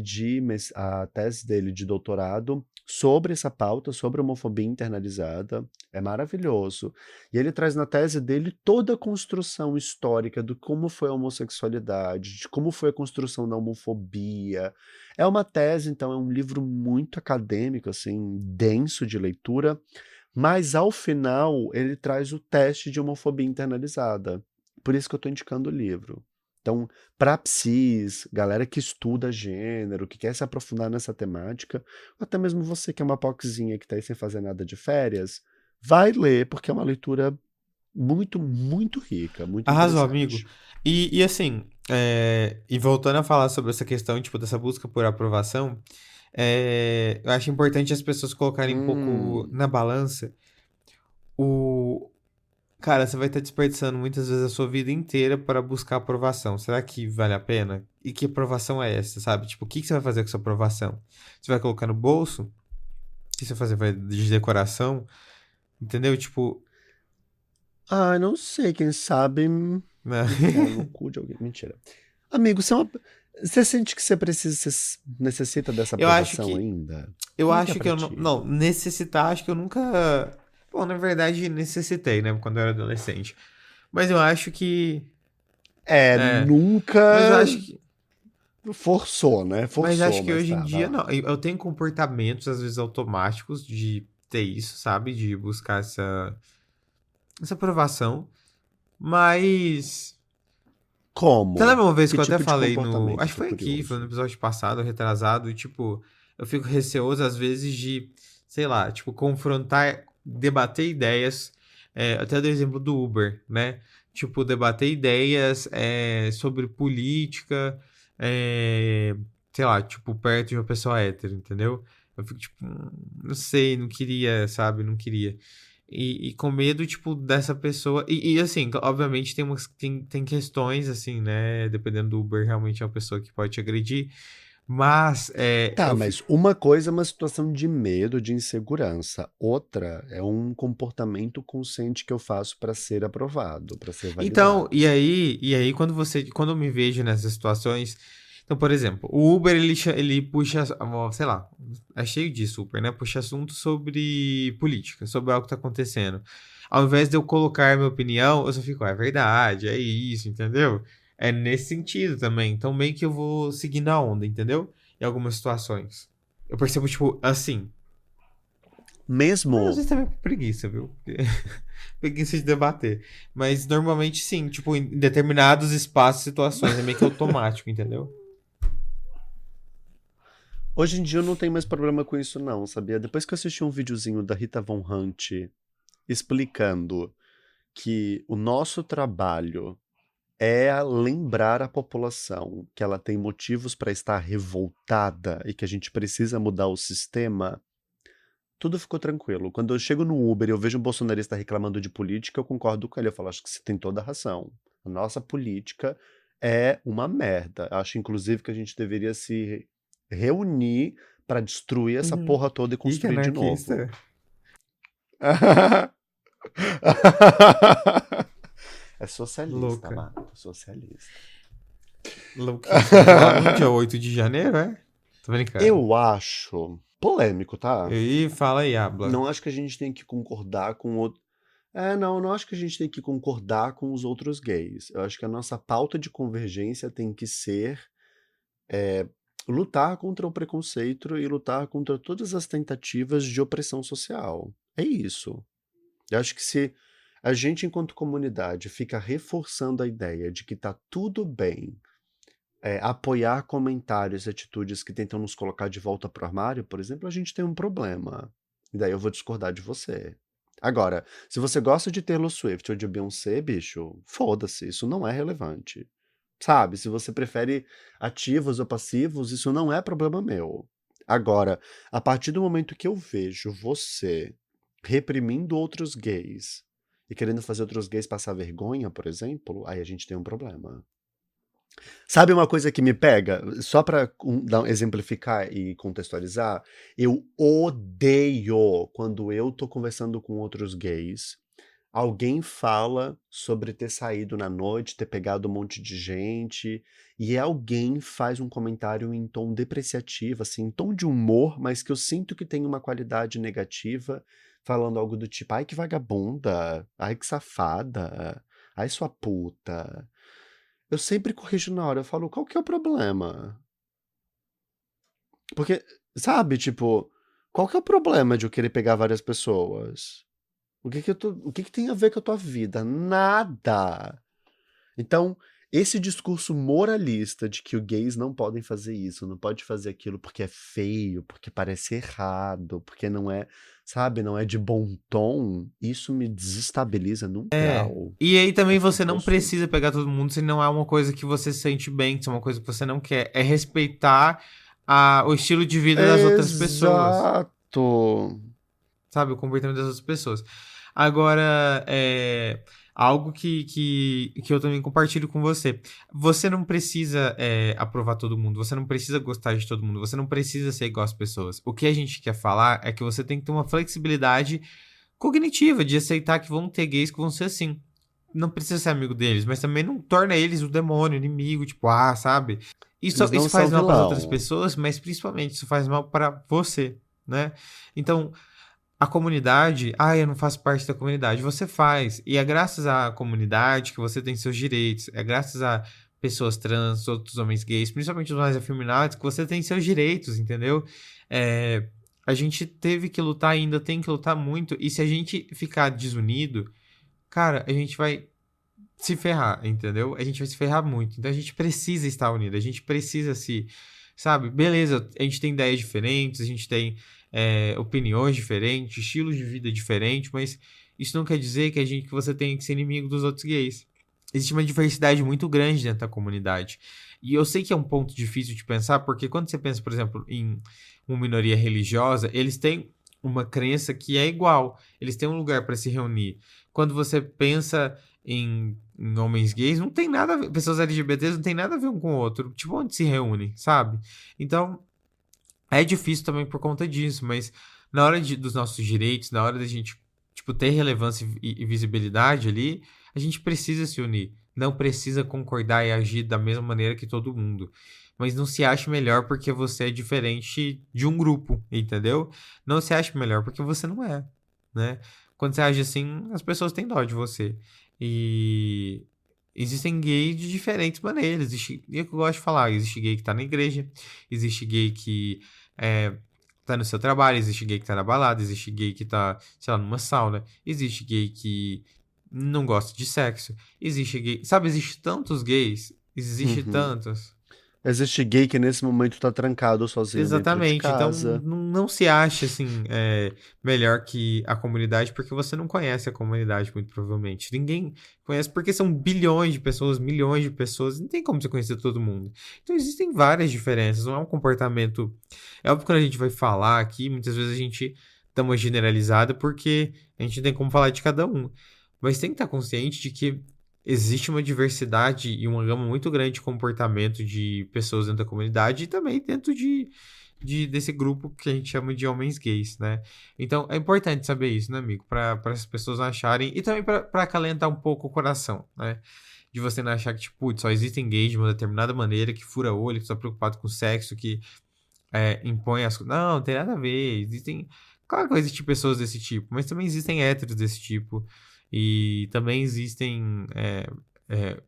de doutorado sobre essa pauta, sobre homofobia internalizada. É maravilhoso. E ele traz na tese dele toda a construção histórica do como foi a homossexualidade, de como foi a construção da homofobia. É uma tese, então, é um livro muito acadêmico, assim, denso de leitura, mas ao final ele traz o teste de homofobia internalizada. Por isso que eu estou indicando o livro. Então, para psis, galera que estuda gênero, que quer se aprofundar nessa temática, ou até mesmo você que é uma poxinha que está aí sem fazer nada de férias, vai ler, porque é uma leitura muito, muito rica, muito Arrasou, amigo. interessante. E assim, e voltando a falar sobre essa questão, tipo, dessa busca por aprovação, eu acho importante as pessoas colocarem um pouco Hum. na balança o. Cara, você vai estar desperdiçando muitas vezes a sua vida inteira para buscar aprovação. Será que vale a pena? E que aprovação é essa, sabe? Tipo, o que que você vai fazer com essa aprovação? Você vai colocar no bolso? O que você vai fazer? Vai de decoração? Entendeu? Tipo, Ah, não sei, quem sabe né? enfiar no cu de alguém. Mentira. Amigo, você sente que você necessita dessa Eu acho aprovação que. ainda? Eu Como é que é acho que pra eu não. ti? Não, necessitar, acho que eu nunca. Bom, na verdade, necessitei, né? Quando eu era adolescente. Mas eu acho que. É, É. Mas eu nunca acho que. forçou, né? Mas acho Forçou, que mas hoje em tá, vai dia lá. não. Eu tenho comportamentos, às vezes, automáticos de ter isso, sabe? De buscar essa aprovação. Mas. Você lembra Como? uma vez Que que eu até tipo de falei no. comportamento? Acho Eu que tô foi aqui, foi no curioso. episódio passado, retrasado, e tipo, eu fico receoso às vezes de, sei lá, tipo, confrontar, debater ideias. Até do exemplo do Uber, né? Tipo, debater ideias sobre política, é, sei lá, tipo, perto de uma pessoa hétero, entendeu? Eu fico tipo, não sei, não queria, sabe? Não queria. E com medo, tipo, dessa pessoa. E assim, obviamente tem questões, assim, né? Dependendo do Uber, realmente é uma pessoa que pode te agredir. Mas Tá, eu fico. mas uma coisa é uma situação de medo, de insegurança. Outra é um comportamento consciente que eu faço pra ser aprovado, pra ser Então, validado. e aí quando eu me vejo nessas situações. Então, por exemplo, o Uber ele puxa, ó, sei lá, é cheio disso, Uber, né? Puxa assunto sobre política, sobre algo que tá acontecendo. Ao invés de eu colocar minha opinião, eu só fico, é verdade, é isso, entendeu? É nesse sentido também. Então, meio que eu vou seguindo a onda, entendeu? Em algumas situações. Eu percebo, tipo, assim. Mas às Mesmo. vezes também por preguiça, viu? Porque preguiça de debater. Mas normalmente sim, tipo, em determinados espaços, situações, é meio que automático, entendeu? Hoje em dia eu não tenho mais problema com isso, não, sabia? Depois que eu assisti um videozinho da Rita Von Hunt explicando que o nosso trabalho é lembrar a população que ela tem motivos para estar revoltada e que a gente precisa mudar o sistema, tudo ficou tranquilo. Quando eu chego no Uber e eu vejo um bolsonarista reclamando de política, eu concordo com ele. Eu falo, acho que você tem toda a razão. A nossa política é uma merda. Acho, inclusive, que a gente deveria se reunir pra destruir essa porra toda e Ih, que construir de novo. anarquista. É socialista, Louca. mano. Socialista. Louquíssima. Lá no dia 8 de janeiro, é? Tô brincando. Eu acho polêmico, tá? E fala aí, Abla. Não acho que a gente tem que concordar com outro. Não acho que a gente tem que concordar com os outros gays. Eu acho que a nossa pauta de convergência tem que ser lutar contra o preconceito e lutar contra todas as tentativas de opressão social. É isso. Eu acho que se a gente, enquanto comunidade, fica reforçando a ideia de que tá tudo bem apoiar comentários e atitudes que tentam nos colocar de volta pro armário, por exemplo, a gente tem um problema. E daí eu vou discordar de você. Agora, se você gosta de Taylor Swift ou de Beyoncé, bicho, foda-se, isso não é relevante. Sabe, se você prefere ativos ou passivos, isso não é problema meu. Agora, a partir do momento que eu vejo você reprimindo outros gays e querendo fazer outros gays passar vergonha, por exemplo, aí a gente tem um problema. Sabe uma coisa que me pega? Só pra exemplificar e contextualizar, eu odeio quando eu tô conversando com outros gays, alguém fala sobre ter saído na noite, ter pegado um monte de gente, e alguém faz um comentário em tom depreciativo, assim, em tom de humor, mas que eu sinto que tem uma qualidade negativa, falando algo do tipo, ai que vagabunda, ai que safada, ai sua puta. Eu sempre corrijo na hora, eu falo, qual que é o problema? Porque, sabe, tipo, qual que é o problema de eu querer pegar várias pessoas? O que que tem a ver com a tua vida? Nada! Então, esse discurso moralista de que os gays não podem fazer isso, não pode fazer aquilo porque é feio, porque parece errado, porque não é, sabe, não é de bom tom, isso me desestabiliza num grau. E aí também Eu você fico não possuído. precisa pegar todo mundo se não é uma coisa que você se sente bem, se é uma coisa que você não quer. É respeitar o estilo de vida das outras pessoas. Exato. Sabe? O comportamento das outras pessoas. Agora, algo que eu também compartilho com você. Você não precisa aprovar todo mundo, você não precisa gostar de todo mundo, você não precisa ser igual às pessoas. O que a gente quer falar é que você tem que ter uma flexibilidade cognitiva de aceitar que vão ter gays que vão ser assim. Não precisa ser amigo deles, mas também não torna eles o demônio, o inimigo, tipo, sabe? Isso, Eles não isso são faz mal para as outras vilão. pessoas, mas principalmente isso faz mal para você, né? Então, a comunidade, eu não faço parte da comunidade. Você faz. E é graças à comunidade que você tem seus direitos. É graças a pessoas trans, outros homens gays, principalmente os mais afeminados, que você tem seus direitos, entendeu? A gente teve que lutar, ainda tem que lutar muito. E se a gente ficar desunido, cara, a gente vai se ferrar, entendeu? A gente vai se ferrar muito. Então a gente precisa estar unido, a gente precisa sabe? Beleza, a gente tem ideias diferentes, a gente tem opiniões diferentes, estilos de vida diferentes, mas isso não quer dizer que você tem que ser inimigo dos outros gays. Existe uma diversidade muito grande dentro da comunidade. E eu sei que é um ponto difícil de pensar, porque quando você pensa, por exemplo, em uma minoria religiosa, eles têm uma crença que é igual, eles têm um lugar para se reunir. Quando você pensa em homens gays, não tem nada a ver, pessoas LGBTs não tem nada a ver um com o outro, tipo, onde se reúnem, sabe? Então, é difícil também por conta disso, mas na hora dos nossos direitos, na hora da gente, tipo, ter relevância e visibilidade ali, a gente precisa se unir. Não precisa concordar e agir da mesma maneira que todo mundo. Mas não se ache melhor porque você é diferente de um grupo, entendeu? Não se ache melhor porque você não é, né? Quando você age assim, as pessoas têm dó de você. E existem gays de diferentes maneiras. E é o que eu gosto de falar, existe gay que tá na igreja, existe gay que tá no seu trabalho, existe gay que tá na balada, existe gay que tá, sei lá, numa sauna, existe gay que não gosta de sexo, existe gay, sabe, existe tantos gays, existe Uhum. tantos. Existe gay que nesse momento tá trancado sozinho dentro de Exatamente, então casa. não se ache assim melhor que a comunidade porque você não conhece a comunidade muito provavelmente. Ninguém conhece porque são bilhões de pessoas, milhões de pessoas, não tem como você conhecer todo mundo. Então existem várias diferenças, não é um comportamento. É óbvio que quando a gente vai falar aqui, muitas vezes a gente dá uma generalizada porque a gente não tem como falar de cada um. Mas tem que estar consciente de que existe uma diversidade e uma gama muito grande de comportamento de pessoas dentro da comunidade e também dentro desse grupo que a gente chama de homens gays, né? Então é importante saber isso, né, amigo? Para as pessoas não acharem. E também para acalentar um pouco o coração, né? De você não achar que, tipo, putz, só existem gays de uma determinada maneira, que fura olho, que só preocupado com sexo, que impõe as coisas. Não, não tem nada a ver. Existem. Claro que existem pessoas desse tipo, mas também existem héteros desse tipo. E também existem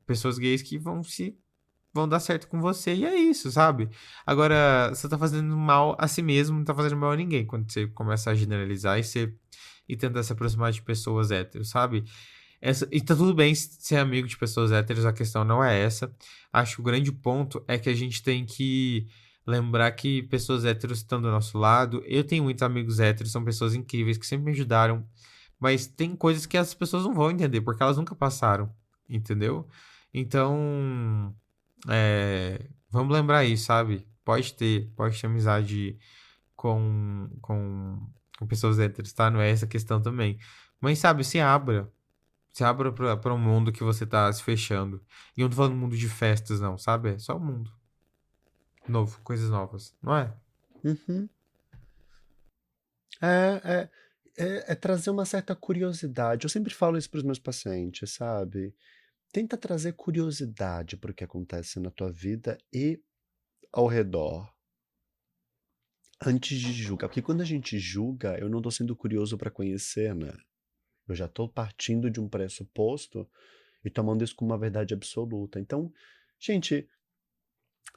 pessoas gays que vão dar certo com você, e é isso, sabe? Agora, você tá fazendo mal a si mesmo, não tá fazendo mal a ninguém quando você começa a generalizar e tentar se aproximar de pessoas héteros, sabe? E tá tudo bem ser amigo de pessoas héteros, a questão não é essa. Acho que o grande ponto é que a gente tem que lembrar que pessoas héteros estão do nosso lado. Eu tenho muitos amigos héteros, são pessoas incríveis que sempre me ajudaram, mas tem coisas que as pessoas não vão entender, porque elas nunca passaram, entendeu? Então, vamos lembrar isso, sabe? Pode ter amizade com pessoas héteros, tá? Não é essa questão também. Mas, sabe, se abra pra um mundo que você tá se fechando. E eu não tô falando mundo de festas, não, sabe? É só um mundo novo, coisas novas, não é? Uhum. É, é trazer uma certa curiosidade. Eu sempre falo isso para os meus pacientes, sabe? Tenta trazer curiosidade para o que acontece na tua vida e ao redor, antes de julgar. Porque quando a gente julga, eu não estou sendo curioso para conhecer, né? Eu já estou partindo de um pressuposto e tomando isso como uma verdade absoluta. Então, gente,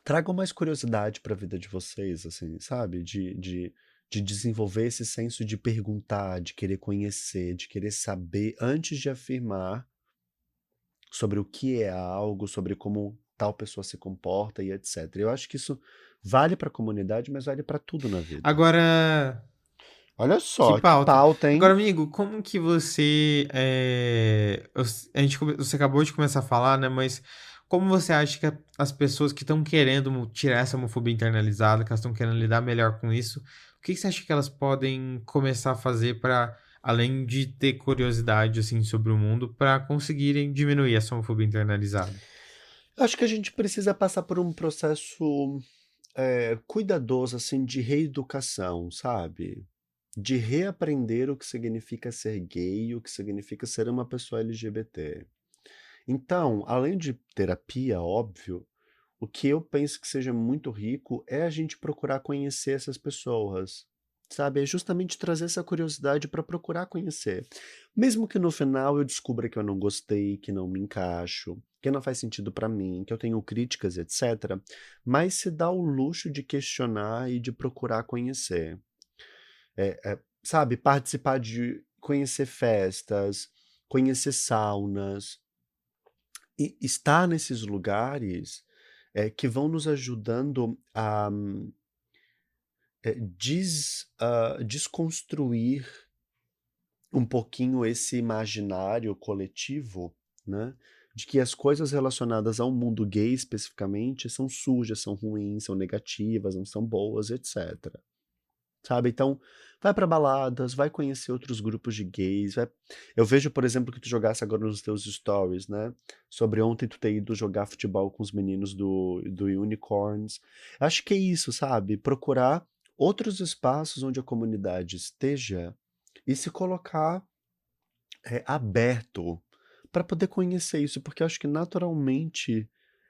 tragam mais curiosidade para a vida de vocês, assim, sabe? De desenvolver esse senso de perguntar, de querer conhecer, de querer saber antes de afirmar sobre o que é algo, sobre como tal pessoa se comporta e etc. Eu acho que isso vale para a comunidade, mas vale para tudo na vida. Agora, Olha que só, que pauta. pauta, Agora, hein? amigo, como que você acabou de começar a falar, né? Mas como você acha que as pessoas que estão querendo tirar essa homofobia internalizada, que elas estão querendo lidar melhor com isso, o que que você acha que elas podem começar a fazer para, além de ter curiosidade assim sobre o mundo, para conseguirem diminuir essa homofobia internalizada? Acho que a gente precisa passar por um processo cuidadoso, assim, de reeducação, sabe? De reaprender o que significa ser gay, o que significa ser uma pessoa LGBT. Então, além de terapia, óbvio, o que eu penso que seja muito rico é a gente procurar conhecer essas pessoas, sabe? É justamente trazer essa curiosidade para procurar conhecer. Mesmo que no final eu descubra que eu não gostei, que não me encaixo, que não faz sentido para mim, que eu tenho críticas, etc. Mas se dá o luxo de questionar e de procurar conhecer. Sabe? Participar de conhecer festas, conhecer saunas, e estar nesses lugares que vão nos ajudando a desconstruir um pouquinho esse imaginário coletivo, né? De que as coisas relacionadas ao mundo gay especificamente são sujas, são ruins, são negativas, não são boas, etc. Sabe? Então, vai pra baladas, vai conhecer outros grupos de gays. Eu vejo, por exemplo, que tu jogasse agora nos teus stories, né? Sobre ontem tu ter ido jogar futebol com os meninos do Unicorns. Acho que é isso, sabe? Procurar outros espaços onde a comunidade esteja e se colocar aberto para poder conhecer isso, porque eu acho que naturalmente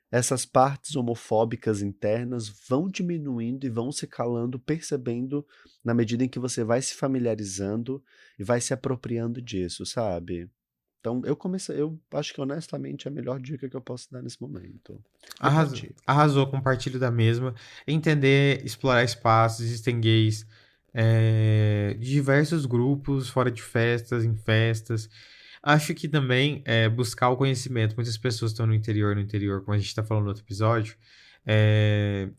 essas partes homofóbicas internas vão diminuindo e vão se calando, percebendo na medida em que você vai se familiarizando e vai se apropriando disso, sabe? Então, eu acho que honestamente é a melhor dica que eu posso dar nesse momento. E pra Arrasou, ti? arrasou, compartilho da mesma. Entender, explorar espaços, existem gays de diversos grupos, fora de festas, em festas. Acho que também buscar o conhecimento. Muitas pessoas estão no interior, como a gente está falando no outro episódio.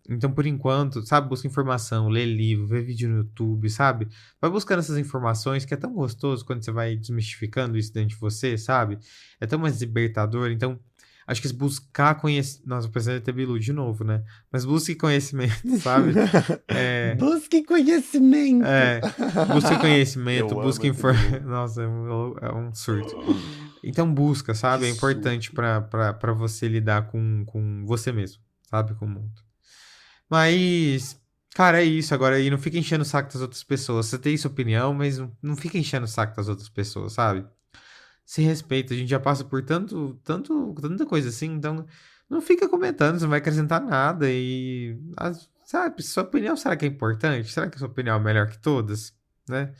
Então, por enquanto, sabe, busca informação, lê livro, vê vídeo no YouTube, sabe? Vai buscando essas informações que é tão gostoso quando você vai desmistificando isso dentro de você, sabe? É tão mais libertador. Então, acho que buscar conhecimento. Nossa, precisando ter Bilu de novo, né? Mas busque conhecimento, sabe? É, Busque conhecimento! é, busque conhecimento, Eu amo busque esse Bilu. Nossa, é um surto. Então busca, Que sabe? É importante surto. pra você lidar com você mesmo, sabe? Com o mundo. Mas Cara, é isso. Agora aí não fica enchendo o saco das outras pessoas. Você tem sua opinião, mas não fica enchendo o saco das outras pessoas, sabe? Se respeita. A gente já passa por tanta coisa assim, então não fica comentando, você não vai acrescentar nada. Sabe, sua opinião será que é importante? Será que a sua opinião é melhor que todas? Né?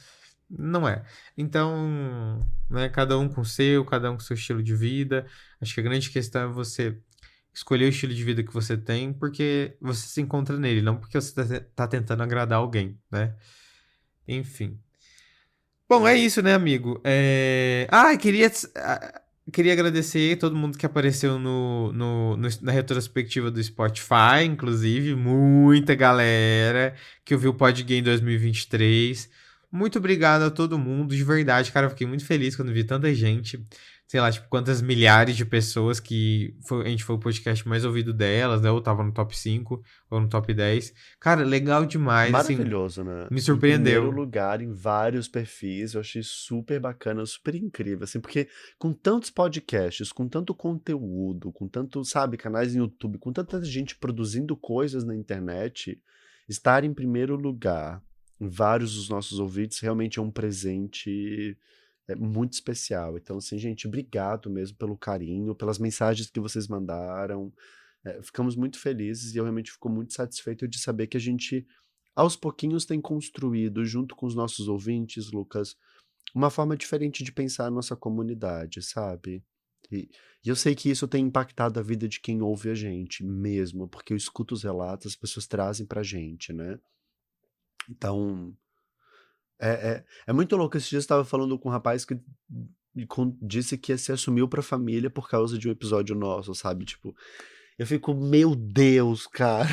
Não é. Então, né, cada um com o seu, cada um com o seu estilo de vida. Acho que a grande questão é você escolher o estilo de vida que você tem porque você se encontra nele, não porque você tá tentando agradar alguém, né? Enfim. Bom, é isso, né, amigo? Queria agradecer todo mundo que apareceu na retrospectiva do Spotify, inclusive, muita galera que ouviu o Podgame em 2023. Muito obrigado a todo mundo, de verdade, cara, eu fiquei muito feliz quando vi tanta gente, sei lá, tipo, quantas milhares de pessoas a gente foi o podcast mais ouvido delas, né, ou tava no top 5 ou no top 10. Cara, legal demais, assim, Maravilhoso, né? me Em primeiro surpreendeu. lugar, em vários perfis, eu achei super bacana, super incrível, assim, porque com tantos podcasts, com tanto conteúdo, com tanto, sabe, canais no YouTube, com tanta gente produzindo coisas na internet, estar em primeiro lugar em vários dos nossos ouvintes realmente é um presente muito especial. Então, assim, gente, obrigado mesmo pelo carinho, pelas mensagens que vocês mandaram. Ficamos muito felizes e eu realmente fico muito satisfeito de saber que a gente, aos pouquinhos, tem construído, junto com os nossos ouvintes, Lucas, uma forma diferente de pensar a nossa comunidade, sabe? E eu sei que isso tem impactado a vida de quem ouve a gente mesmo, porque eu escuto os relatos, as pessoas trazem pra gente, né? Então, é muito louco. Esse dia eu estava falando com um rapaz que disse que se assumiu pra família por causa de um episódio nosso, sabe? Tipo, eu fico, meu Deus, cara.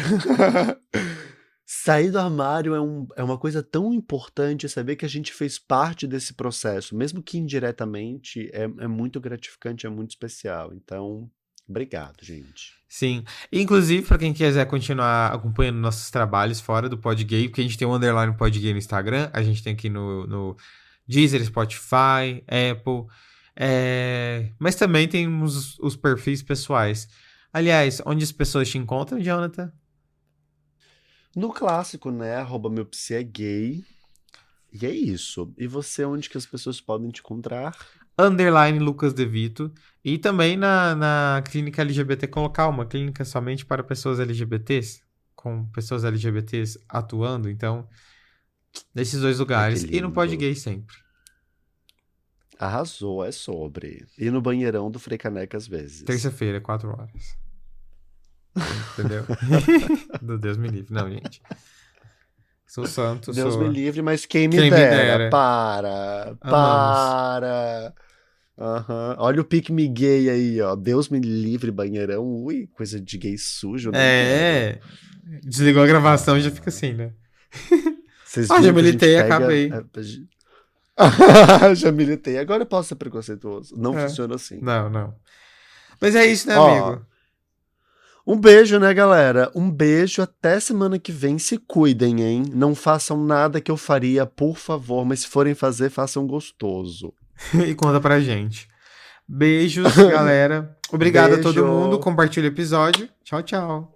Sair do armário é uma coisa tão importante, saber que a gente fez parte desse processo, mesmo que indiretamente, é muito gratificante, é muito especial. Então, obrigado, gente. Sim. Inclusive, para quem quiser continuar acompanhando nossos trabalhos fora do Podgame, porque a gente tem um underline Podgame no Instagram, a gente tem aqui no Deezer, Spotify, Apple, mas também tem os perfis pessoais. Aliás, onde as pessoas te encontram, Jonathan? No clássico, né? @meu psi é gay. E é isso. E você, onde que as pessoas podem te encontrar? Underline Lucas De Vito. E também na clínica LGBT Colocar, uma clínica somente para pessoas LGBTs, com pessoas LGBTs atuando. Então, nesses dois Ai, que lugares. E no lindo. Podgay sempre. Arrasou, é sobre. E no banheirão do Frei Caneca às vezes. Terça-feira, 4 horas. Entendeu? Do Deus me livre. Não, gente. Sou santo, Deus me sou. livre, mas quem me Quem me dera. dera. Para, Amamos. para. Aham. Olha o pique me gay aí, ó. Deus me livre, banheirão. Ui, coisa de gay sujo, não quero. É. Desligou a gravação e já fica assim, né? Vocês Ah, já viram que a gente militei, pega. acabei. Já militei. Agora eu posso ser preconceituoso. Não É. funciona assim. Não, não. Mas é isso, né, Ó, amigo? um beijo, né, galera? Um beijo, até semana que vem. Se cuidem, hein? Não façam nada que eu faria, por favor, mas se forem fazer, façam gostoso. E conta pra gente. Beijos, galera. Obrigado a todo mundo. Beijo! Compartilha o episódio. Tchau, tchau.